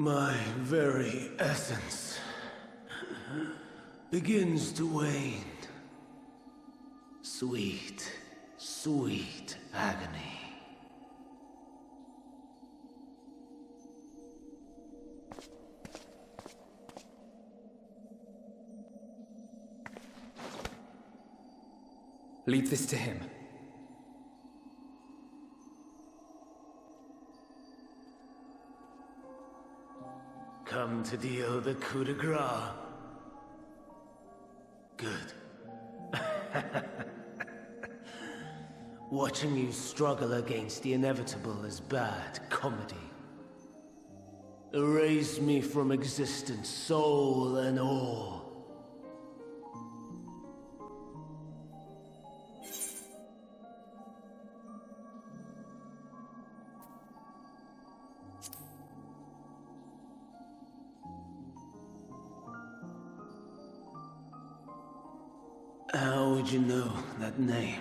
My very essence begins to wane. Sweet, sweet agony. Leave this to him. Come to deal the coup de grace. Good. Watching you struggle against the inevitable is bad comedy. Erase me from existence, soul and all. How would you know that name?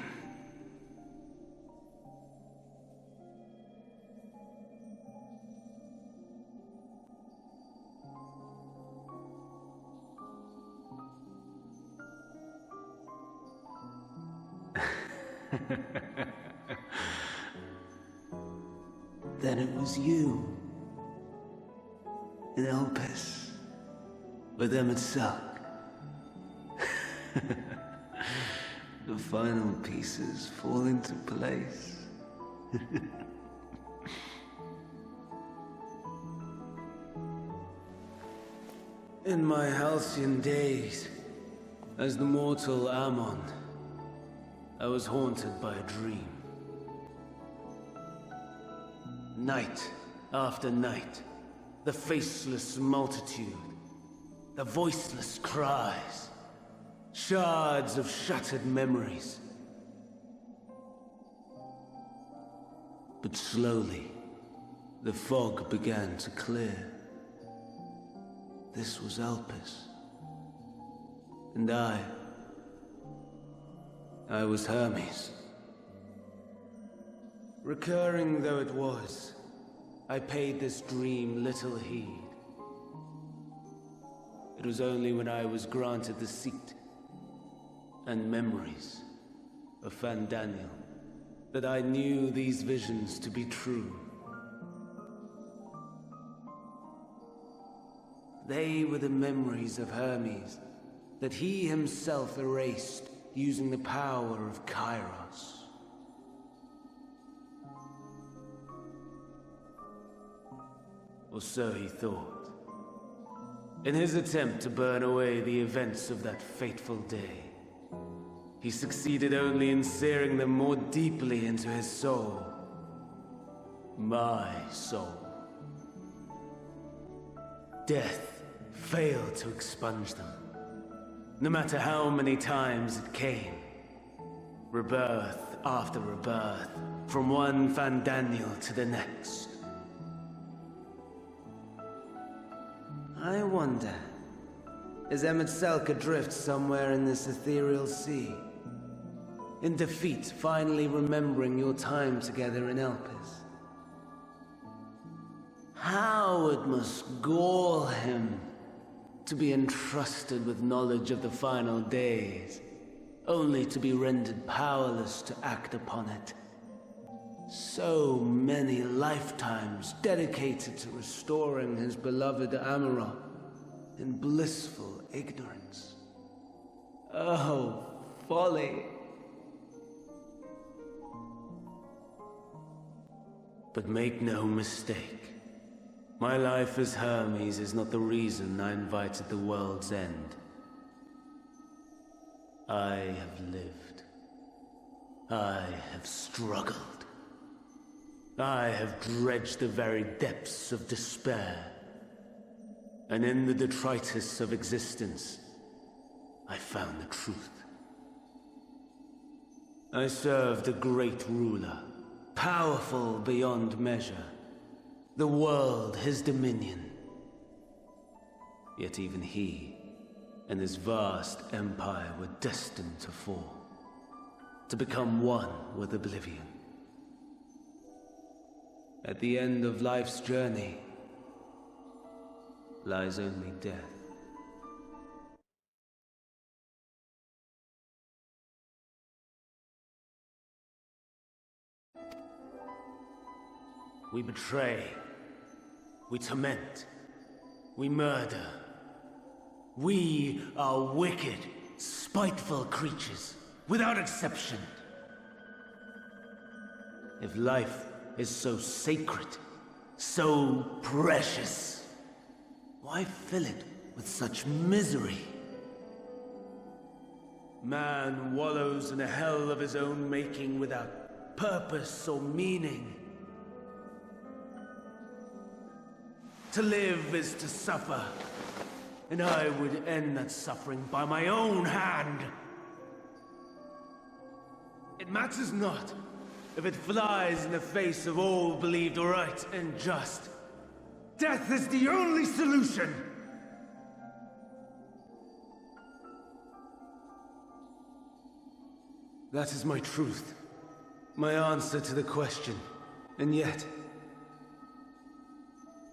Then it was you. In Elpis. With Emmet-Selk. The final pieces fall into place. In my halcyon days, as the mortal Amon, I was haunted by a dream. Night after night, the faceless multitude, the voiceless cries, shards of shattered memories. But slowly, the fog began to clear. This was Elpis. And I was Hermes. Recurring though it was, I paid this dream little heed. It was only when I was granted the seat and memories of Daniel that I knew these visions to be true. They were the memories of Hermes that he himself erased using the power of Kairos. Or so he thought. In his attempt to burn away the events of that fateful day, he succeeded only in searing them more deeply into his soul. My soul. Death failed to expunge them, no matter how many times it came. Rebirth after rebirth, from one Daniel to the next. I wonder, is Emmet-Selk adrift somewhere in this ethereal sea? In defeat, finally remembering your time together in Elpis? How it must gall him to be entrusted with knowledge of the final days, only to be rendered powerless to act upon it. So many lifetimes dedicated to restoring his beloved Amarok in blissful ignorance. Oh, folly! But make no mistake, my life as Hermes is not the reason I invited the world's end. I have lived. I have struggled. I have dredged the very depths of despair. And in the detritus of existence, I found the truth. I served a great ruler, powerful beyond measure. The world his dominion. Yet even he and his vast empire were destined to fall, to become one with oblivion. At the end of life's journey, lies only death. We betray. We torment. We murder. We are wicked, spiteful creatures, without exception. If life is so sacred, so precious, why fill it with such misery? Man wallows in a hell of his own making without purpose or meaning. To live is to suffer, and I would end that suffering by my own hand. It matters not if it flies in the face of all believed right and just. Death is the only solution! That is my truth, my answer to the question, and yet,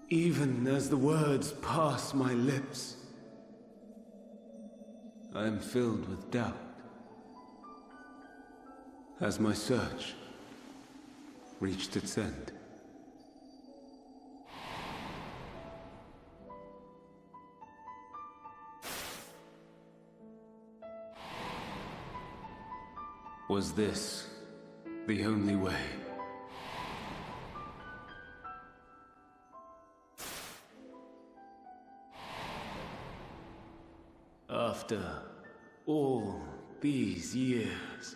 even as the words pass my lips, I am filled with doubt. Has my search reached its end? Was this the only way? After all these years,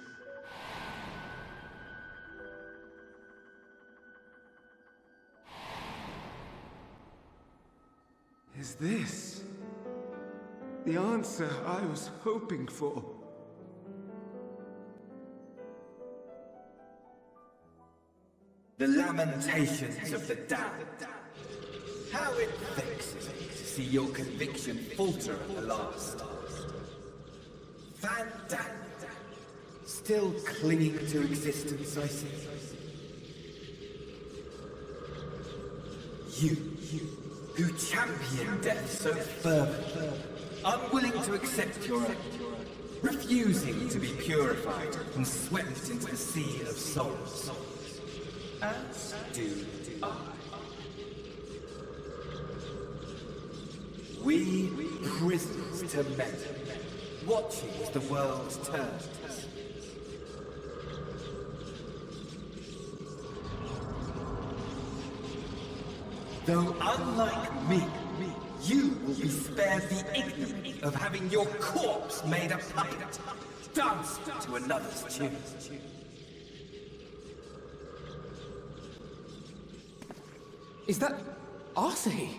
is this the answer I was hoping for? The lamentations of the damned. How it vexes me to see your conviction falter at the last. Van Dam, still clinging to existence, I see. You, who champion death so fervently, unwilling to accept your own, refusing to be purified and swept into the sea of souls. As do I. We prisoners to men, watching as the world turns. Though unlike me, you will be spared the ignominy of having your corpse made a puppet, danced to another's tune. Is that Asahi?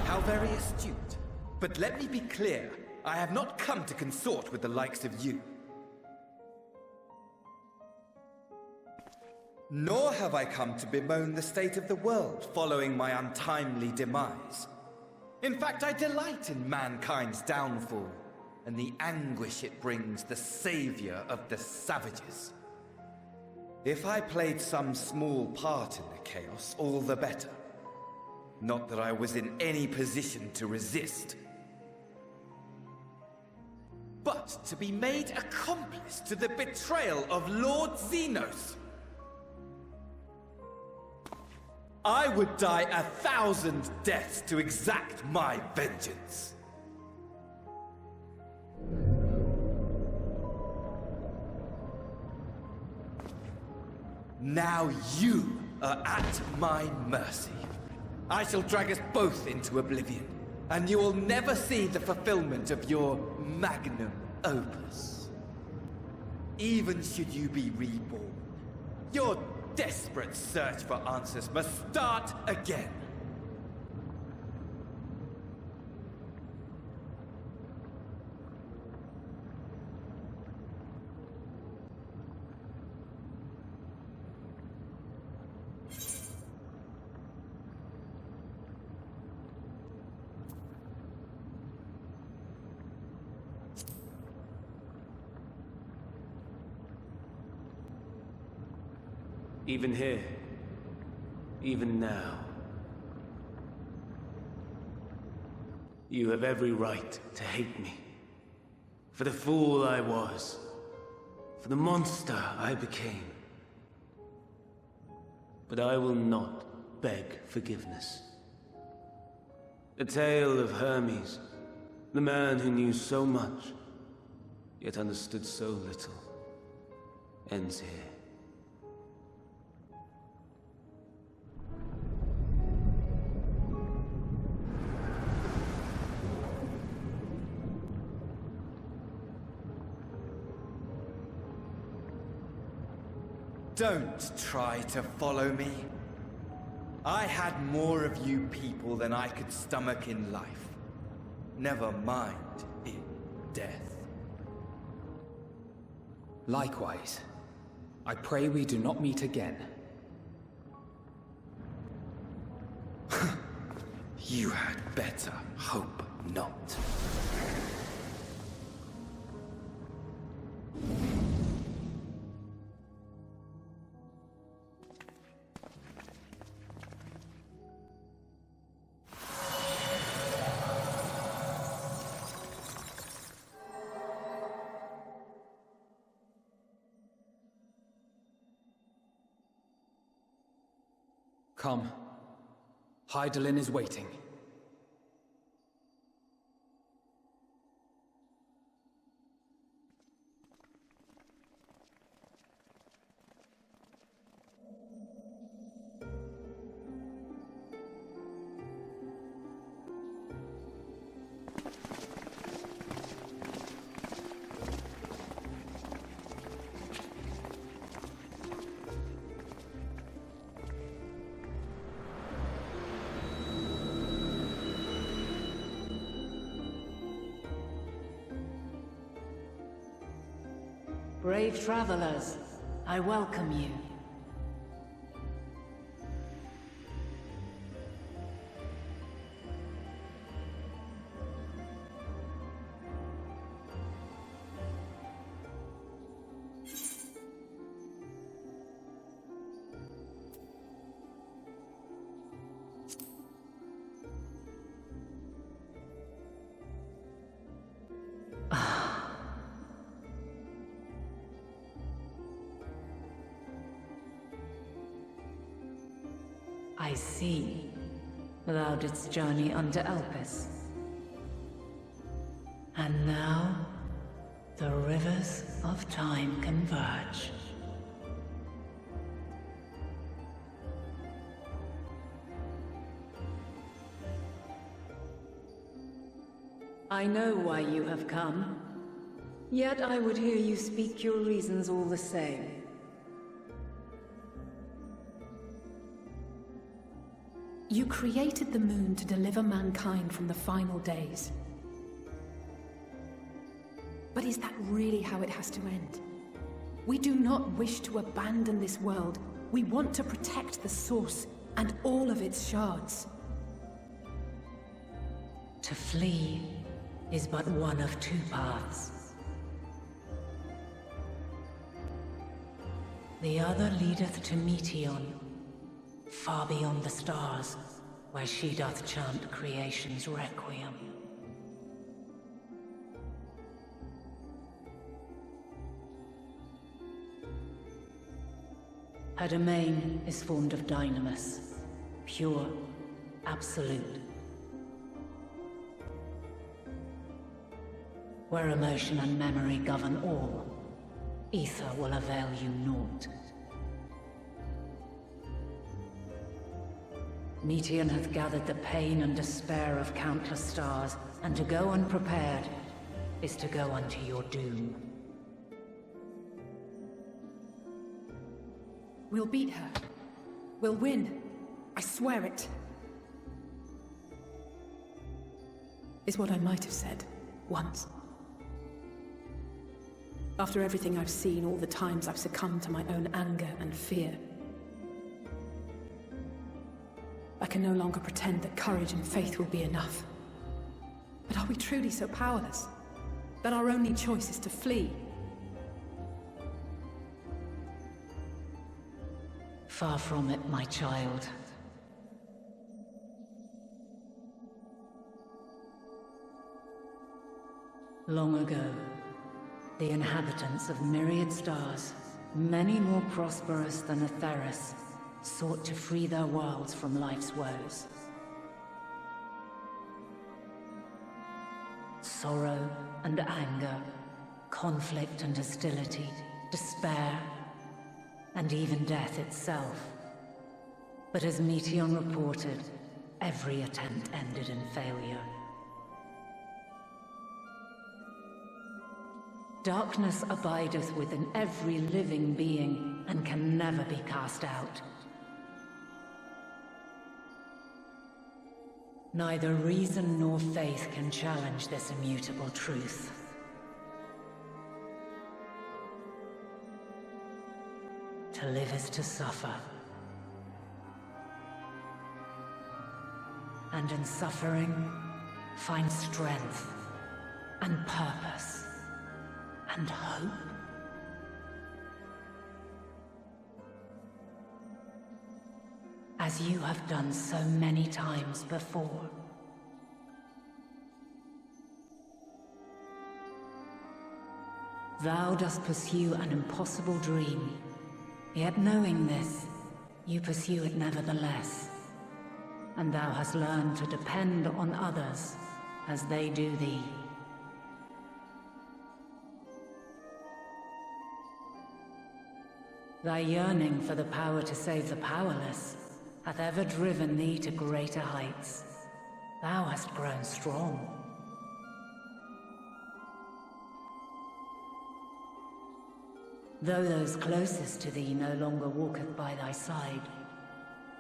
How very astute. But let me be clear, I have not come to consort with the likes of you. Nor have I come to bemoan the state of the world following my untimely demise. In fact, I delight in mankind's downfall, and the anguish it brings the savior of the savages. If I played some small part in the chaos, all the better. Not that I was in any position to resist. But to be made accomplice to the betrayal of Lord Xenos. I would die 1,000 deaths to exact my vengeance. Now you are at my mercy. I shall drag us both into oblivion, and you will never see the fulfillment of your magnum opus. Even should you be reborn, your desperate search for answers must start again. Even here, even now, You have every right to hate me. For the fool I was. For the monster I became. But I will not beg forgiveness. The tale of Hermes, the man who knew so much, yet understood so little, ends here. Don't try to follow me. I had more of you people than I could stomach in life. Never mind in death. Likewise. I pray we do not meet again. You had better hope not. Come. Hydaelyn is waiting. Brave travelers, I welcome you. I see. Thou didst journey under Elpis. And now, the rivers of time converge. I know why you have come. Yet I would hear you speak your reasons all the same. You created the moon to deliver mankind from the final days. But is that really how it has to end? We do not wish to abandon this world. We want to protect the source and all of its shards. To flee is but one of two paths. The other leadeth to Meteon, far beyond the stars, where she doth chant creation's requiem. Her domain is formed of dynamis, pure, absolute. Where emotion and memory govern all, ether will avail you naught. Meteon hath gathered the pain and despair of countless stars, and to go unprepared is to go unto your doom. We'll beat her. We'll win. I swear it. Is what I might have said, once. After everything I've seen, all the times I've succumbed to my own anger and fear. I can no longer pretend that courage and faith will be enough. But are we truly so powerless? That our only choice is to flee? Far from it, my child. Long ago, the inhabitants of myriad stars, many more prosperous than Atheris, sought to free their worlds from life's woes. Sorrow and anger, conflict and hostility, despair, and even death itself. But as Meteon reported, every attempt ended in failure. Darkness abideth within every living being and can never be cast out. Neither reason nor faith can challenge this immutable truth. To live is to suffer. And in suffering, find strength and purpose and hope. As you have done so many times before. Thou dost pursue an impossible dream, yet knowing this, you pursue it nevertheless. And thou hast learned to depend on others as they do thee. Thy yearning for the power to save the powerless hath ever driven thee to greater heights. Thou hast grown strong. Though those closest to thee no longer walketh by thy side,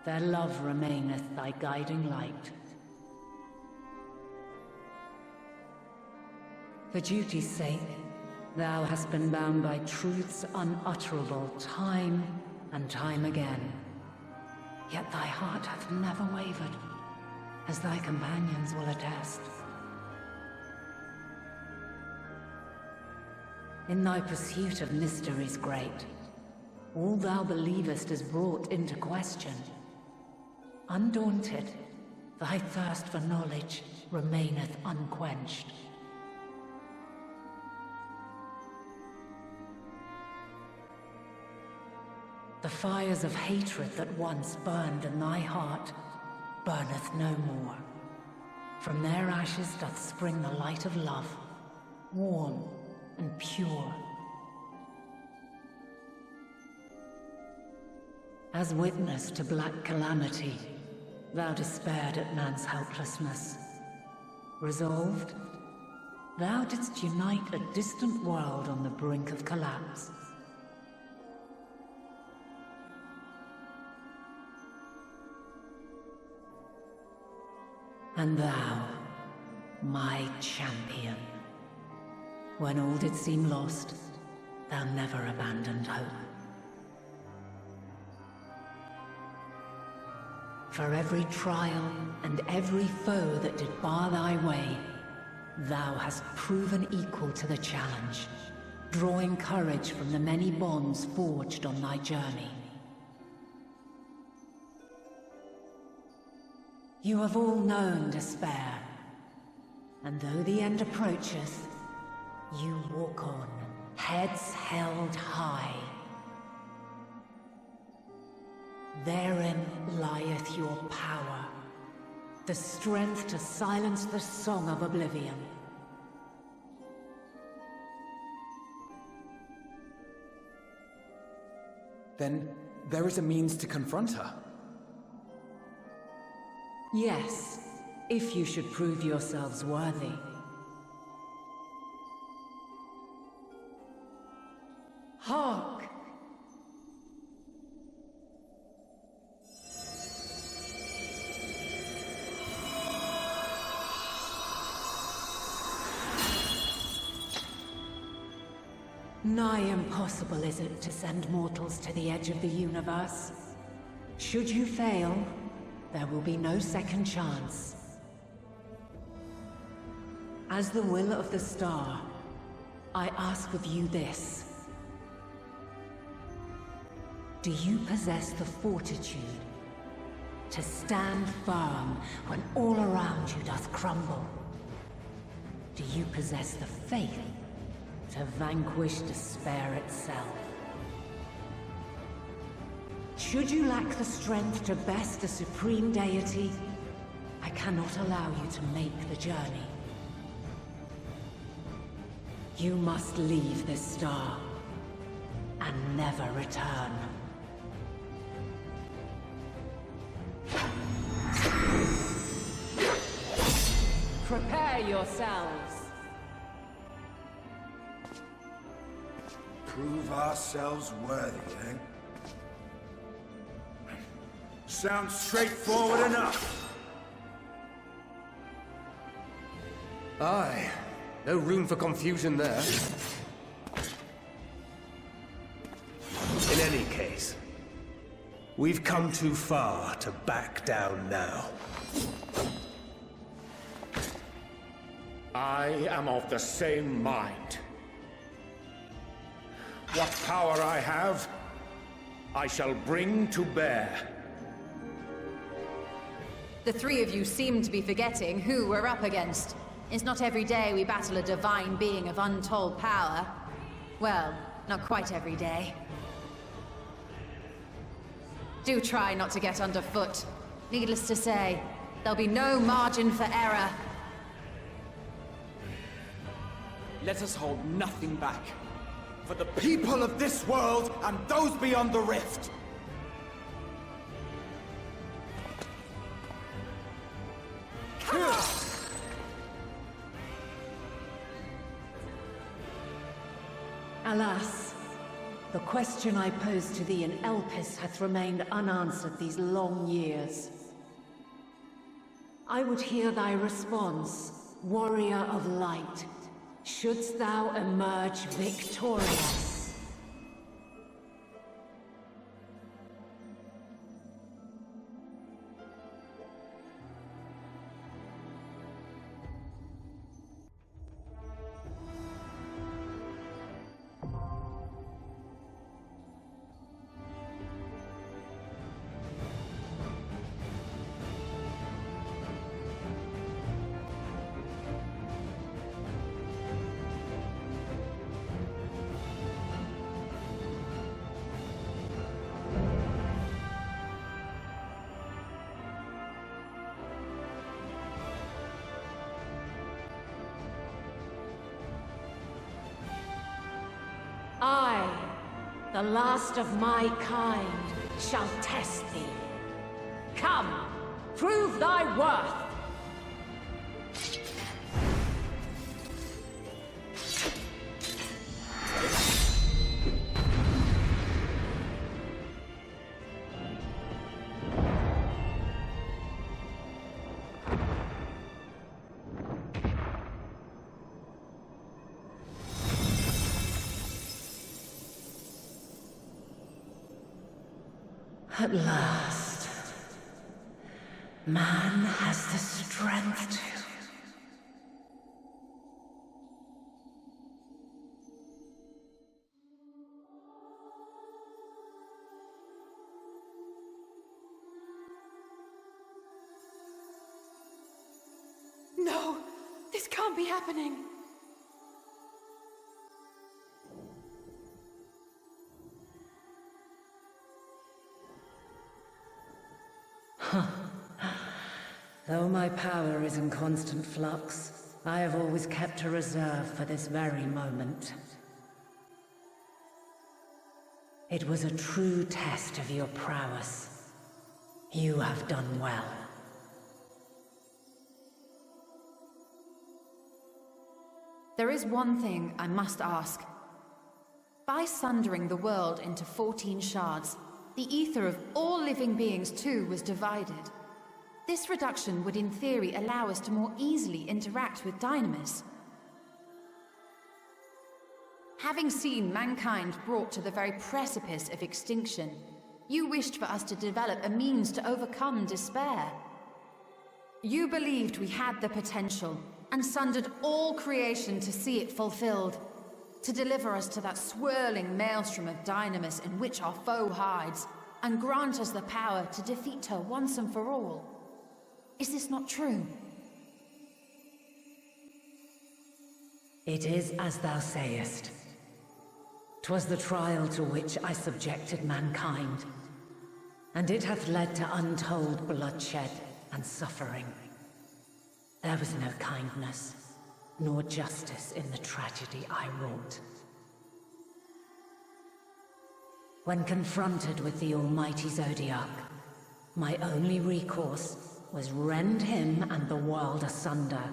their love remaineth thy guiding light. For duty's sake, thou hast been bound by truths unutterable time and time again. Yet thy heart hath never wavered, as thy companions will attest. In thy pursuit of mysteries great, all thou believest is brought into question. Undaunted, thy thirst for knowledge remaineth unquenched. The fires of hatred that once burned in thy heart burneth no more. From their ashes doth spring the light of love, warm and pure. As witness to black calamity, thou despaired at man's helplessness. Resolved, thou didst unite a distant world on the brink of collapse. And thou, my champion, when all did seem lost, thou never abandoned hope. For every trial and every foe that did bar thy way, thou hast proven equal to the challenge, drawing courage from the many bonds forged on thy journey. You have all known despair, and though the end approacheth, you walk on, heads held high. Therein lieth your power, the strength to silence the song of oblivion. Then there is a means to confront her. Yes, if you should prove yourselves worthy. Hark! Nigh impossible is it to send mortals to the edge of the universe. Should you fail, there will be no second chance. As the will of the star, I ask of you this. Do you possess the fortitude to stand firm when all around you doth crumble? Do you possess the faith to vanquish despair itself? Should you lack the strength to best a supreme deity, I cannot allow you to make the journey. You must leave this star and never return. Prepare yourselves. Prove ourselves worthy, eh? Sounds straightforward enough. Aye. No room for confusion there. In any case, we've come too far to back down now. I am of the same mind. What power I have, I shall bring to bear. The three of you seem to be forgetting who we're up against. It's not every day we battle a divine being of untold power. Well, not quite every day. Do try not to get underfoot. Needless to say, there'll be no margin for error. Let us hold nothing back. For the people of this world and those beyond the rift. Alas, the question I posed to thee in Elpis hath remained unanswered these long years. I would hear thy response, warrior of light. Shouldst thou emerge victorious? I, the last of my kind, shall test thee. Come, prove thy worth! At last, man has the strength to... No! This can't be happening! Though my power is in constant flux, I have always kept a reserve for this very moment. It was a true test of your prowess. You have done well. There is one thing I must ask. By sundering the world into 14 shards, the ether of all living beings too was divided. This reduction would in theory allow us to more easily interact with Dynamis. Having seen mankind brought to the very precipice of extinction, you wished for us to develop a means to overcome despair. You believed we had the potential, and sundered all creation to see it fulfilled, to deliver us to that swirling maelstrom of Dynamis in which our foe hides, and grant us the power to defeat her once and for all. Is this not true? It is as thou sayest. 'Twas the trial to which I subjected mankind, and it hath led to untold bloodshed and suffering. There was no kindness, nor justice in the tragedy I wrought. When confronted with the almighty Zodiac, my only recourse was rend him and the world asunder,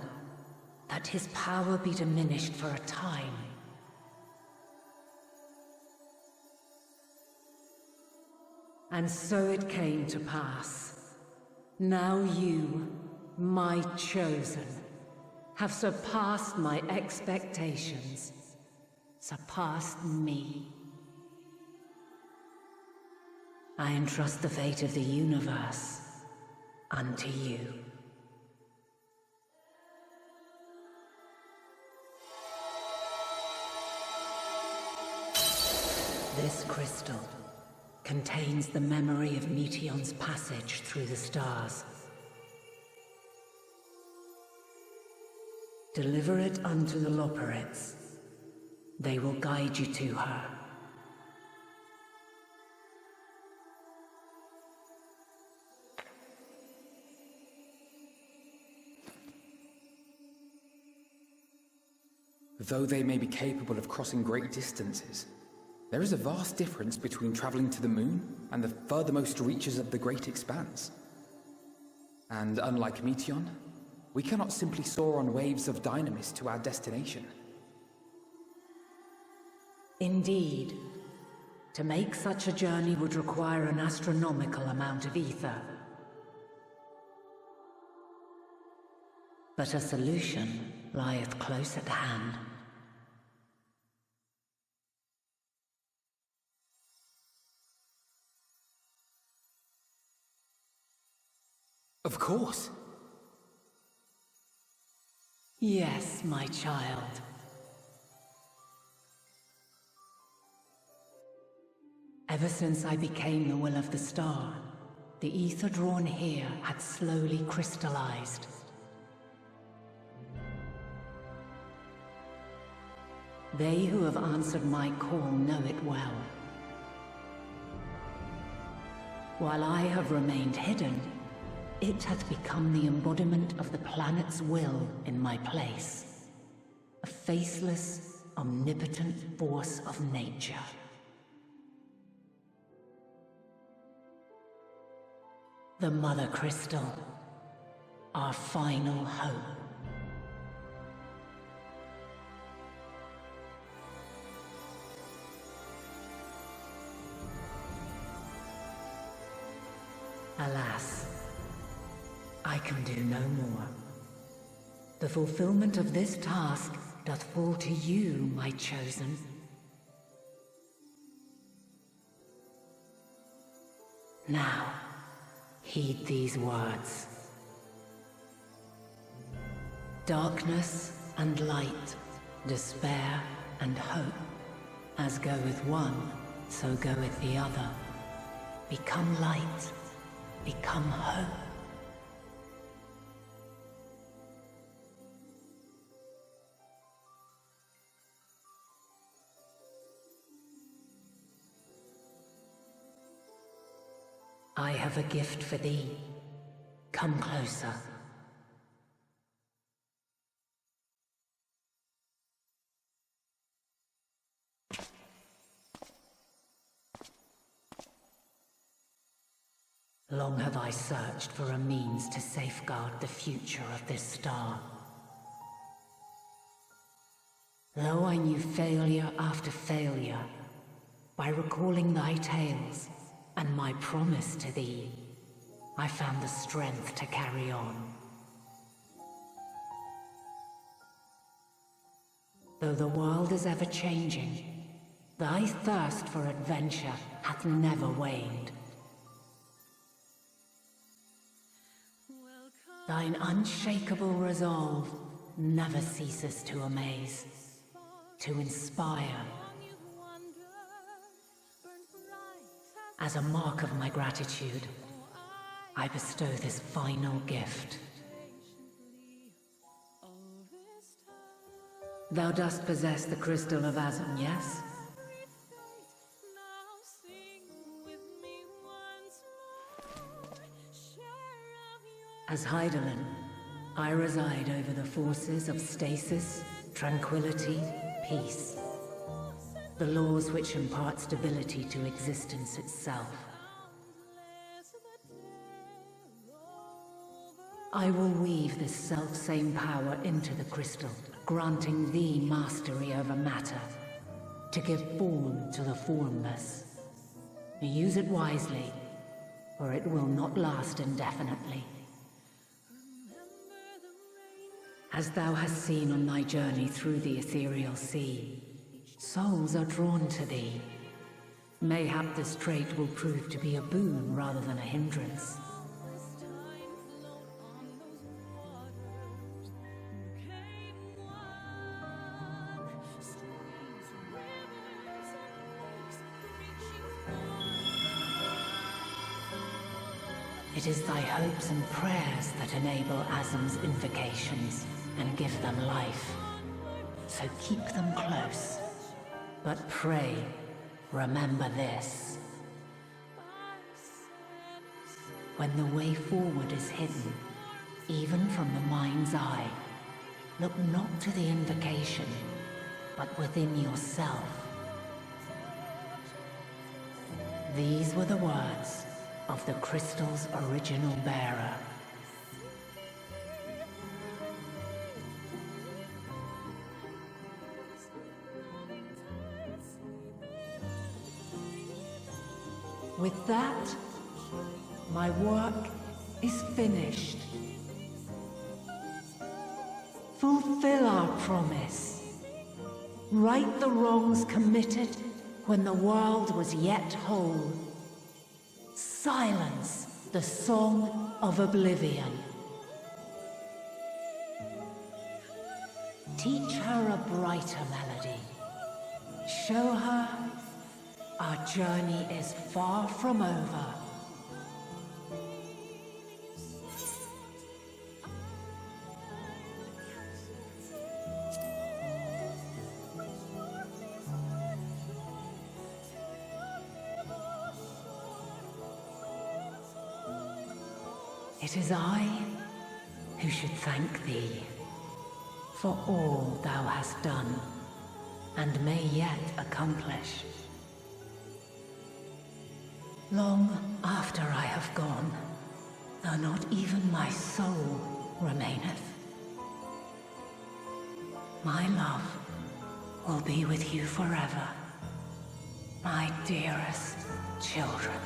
that his power be diminished for a time. And so it came to pass. Now you, my chosen, have surpassed my expectations, surpassed me. I entrust the fate of the universe unto you. This crystal contains the memory of Meteion's passage through the stars. Deliver it unto the Loporrits. They will guide you to her. Though they may be capable of crossing great distances, there is a vast difference between traveling to the moon and the furthermost reaches of the great expanse. And unlike Meteion, we cannot simply soar on waves of dynamis to our destination. Indeed. To make such a journey would require an astronomical amount of ether. But a solution lieth close at hand. Of course. Yes, my child. Ever since I became the will of the star, the ether drawn here had slowly crystallized. They who have answered my call know it well. While I have remained hidden, it hath become the embodiment of the planet's will in my place. A faceless, omnipotent force of nature. The Mother Crystal, our final hope. Alas, I can do no more. The fulfillment of this task doth fall to you, my chosen. Now, heed these words. Darkness and light, despair and hope, as goeth one, so goeth the other. Become light, become hope. I have a gift for thee. Come closer. Long have I searched for a means to safeguard the future of this star. Though I knew failure after failure, by recalling thy tales and my promise to thee, I found the strength to carry on. Though the world is ever changing, thy thirst for adventure hath never waned. Thine unshakable resolve never ceases to amaze, to inspire. As a mark of my gratitude, I bestow this final gift. Thou dost possess the crystal of Amon, yes? As Hydaelyn, I reside over the forces of stasis, tranquility, peace. The laws which impart stability to existence itself. I will weave this self-same power into the crystal, granting thee mastery over matter, to give form to the formless. Use it wisely, or it will not last indefinitely. As thou hast seen on thy journey through the ethereal sea, souls are drawn to thee. Mayhap this trait will prove to be a boon rather than a hindrance. It is thy hopes and prayers that enable Azam's invocations and give them life. So keep them close. But pray, remember this. When the way forward is hidden, even from the mind's eye, look not to the invocation, but within yourself. These were the words of the crystal's original bearer. With that, my work is finished. Fulfill our promise. Right the wrongs committed when the world was yet whole. Silence the song of oblivion. Teach her a brighter melody. Show her our journey is far from over. It is I who should thank thee for all thou hast done and may yet accomplish. Long after I have gone, though not even my soul remaineth, my love will be with you forever, my dearest children.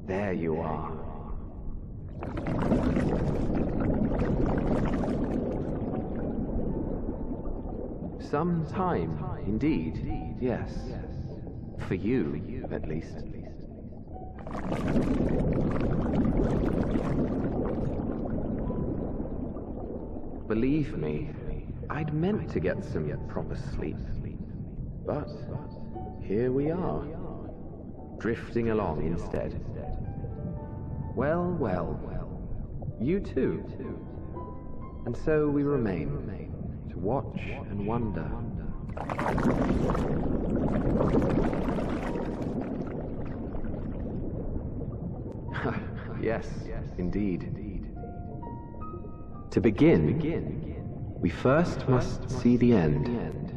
There you are. Some time, indeed, yes. For you, at least. Believe me, I'd meant to get some proper sleep. But here we are, drifting along instead. Well, well, you too. And so we remain, to watch and wonder. Yes, indeed. To begin, we first must see the end.